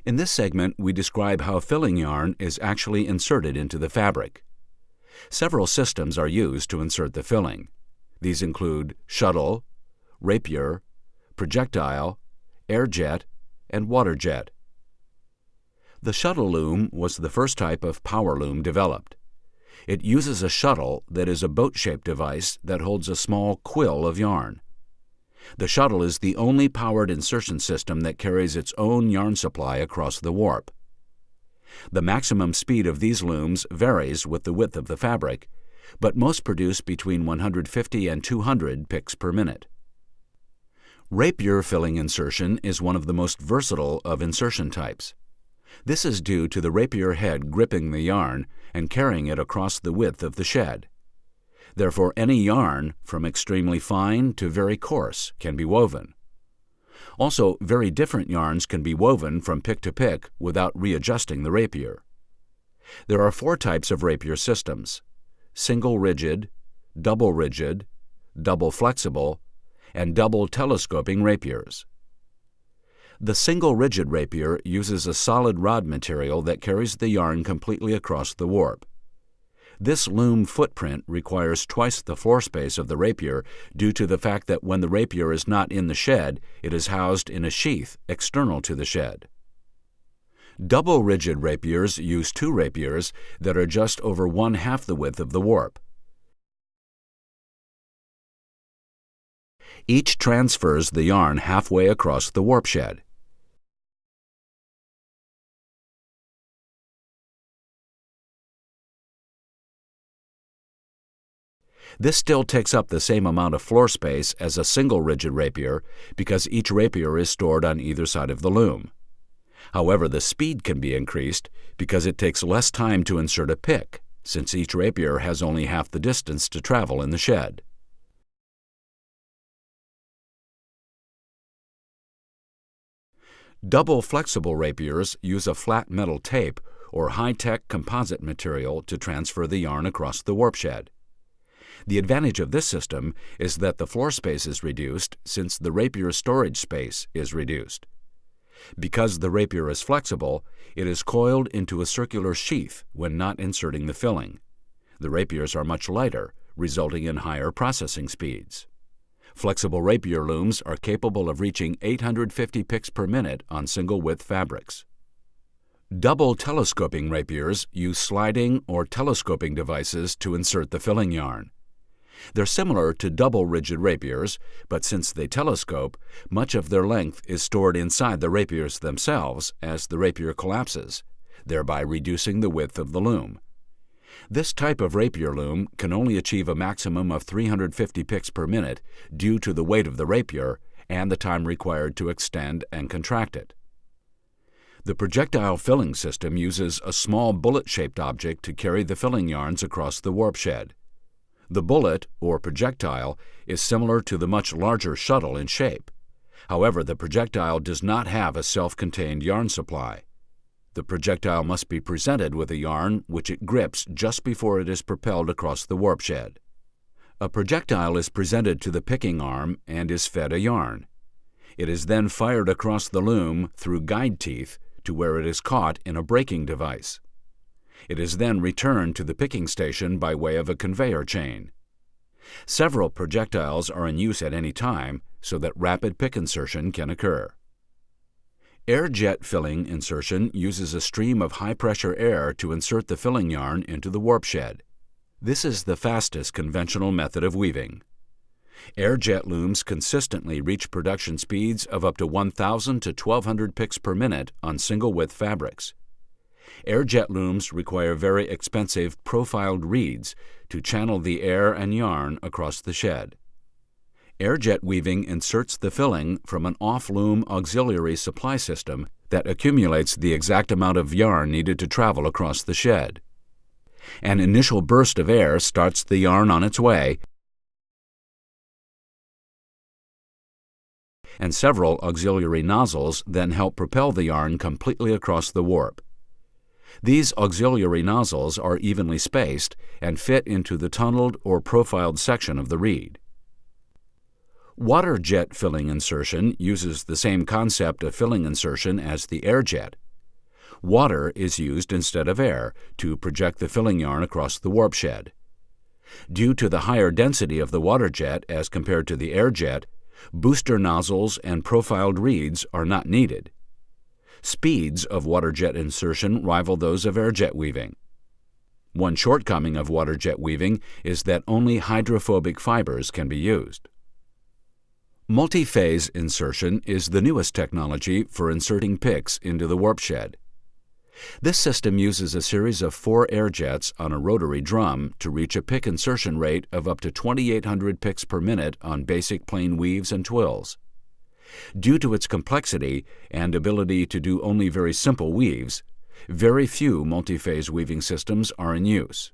In this segment, we describe how filling yarn is actually inserted into the fabric. Several systems are used to insert the filling. These include shuttle, rapier, projectile, air jet, and water jet. The shuttle loom was the first type of power loom developed. It uses a shuttle that is a boat-shaped device that holds a small quill of yarn. The shuttle is the only powered insertion system that carries its own yarn supply across the warp. The maximum speed of these looms varies with the width of the fabric, but most produce between 150 and 200 picks per minute. Rapier filling insertion is one of the most versatile of insertion types. This is due to the rapier head gripping the yarn and carrying it across the width of the shed. Therefore, any yarn, from extremely fine to very coarse, can be woven. Also, very different yarns can be woven from pick to pick without readjusting the rapier. There are 4 types of rapier systems: single rigid, double flexible, and double telescoping rapiers. The single rigid rapier uses a solid rod material that carries the yarn completely across the warp. This loom footprint requires twice the floor space of the rapier due to the fact that when the rapier is not in the shed, it is housed in a sheath external to the shed. Double rigid rapiers use 2 rapiers that are just over 1/2 the width of the warp. Each transfers the yarn halfway across the warp shed. This still takes up the same amount of floor space as a single rigid rapier because each rapier is stored on either side of the loom. However, the speed can be increased because it takes less time to insert a pick, since each rapier has only half the distance to travel in the shed. Double flexible rapiers use a flat metal tape or high-tech composite material to transfer the yarn across the warp shed. The advantage of this system is that the floor space is reduced since the rapier storage space is reduced. Because the rapier is flexible, it is coiled into a circular sheath when not inserting the filling. The rapiers are much lighter, resulting in higher processing speeds. Flexible rapier looms are capable of reaching 850 picks per minute on single-width fabrics. Double telescoping rapiers use sliding or telescoping devices to insert the filling yarn. They're similar to double rigid rapiers, but since they telescope, much of their length is stored inside the rapiers themselves as the rapier collapses, thereby reducing the width of the loom. This type of rapier loom can only achieve a maximum of 350 picks per minute due to the weight of the rapier and the time required to extend and contract it. The projectile filling system uses a small bullet-shaped object to carry the filling yarns across the warp shed. The bullet, or projectile, is similar to the much larger shuttle in shape. However, the projectile does not have a self-contained yarn supply. The projectile must be presented with a yarn which it grips just before it is propelled across the warp shed. A projectile is presented to the picking arm and is fed a yarn. It is then fired across the loom through guide teeth to where it is caught in a braking device. It is then returned to the picking station by way of a conveyor chain. Several projectiles are in use at any time so that rapid pick insertion can occur. Air jet filling insertion uses a stream of high-pressure air to insert the filling yarn into the warp shed. This is the fastest conventional method of weaving. Air jet looms consistently reach production speeds of up to 1,000 to 1,200 picks per minute on single-width fabrics. Air jet looms require very expensive profiled reeds to channel the air and yarn across the shed. Air jet weaving inserts the filling from an off-loom auxiliary supply system that accumulates the exact amount of yarn needed to travel across the shed. An initial burst of air starts the yarn on its way, and several auxiliary nozzles then help propel the yarn completely across the warp. These auxiliary nozzles are evenly spaced and fit into the tunneled or profiled section of the reed. Water jet filling insertion uses the same concept of filling insertion as the air jet, Water is used instead of air to project the filling yarn across the warp shed. Due to the higher density of the water jet as compared to the air jet, booster nozzles and profiled reeds are not needed. Speeds of water jet insertion rival those of air jet weaving. One shortcoming of water jet weaving is that only hydrophobic fibers can be used. Multi-phase insertion is the newest technology for inserting picks into the warp shed. This system uses a series of 4 air jets on a rotary drum to reach a pick insertion rate of up to 2,800 picks per minute on basic plain weaves and twills. Due to its complexity and ability to do only very simple weaves, very few multi-phase weaving systems are in use.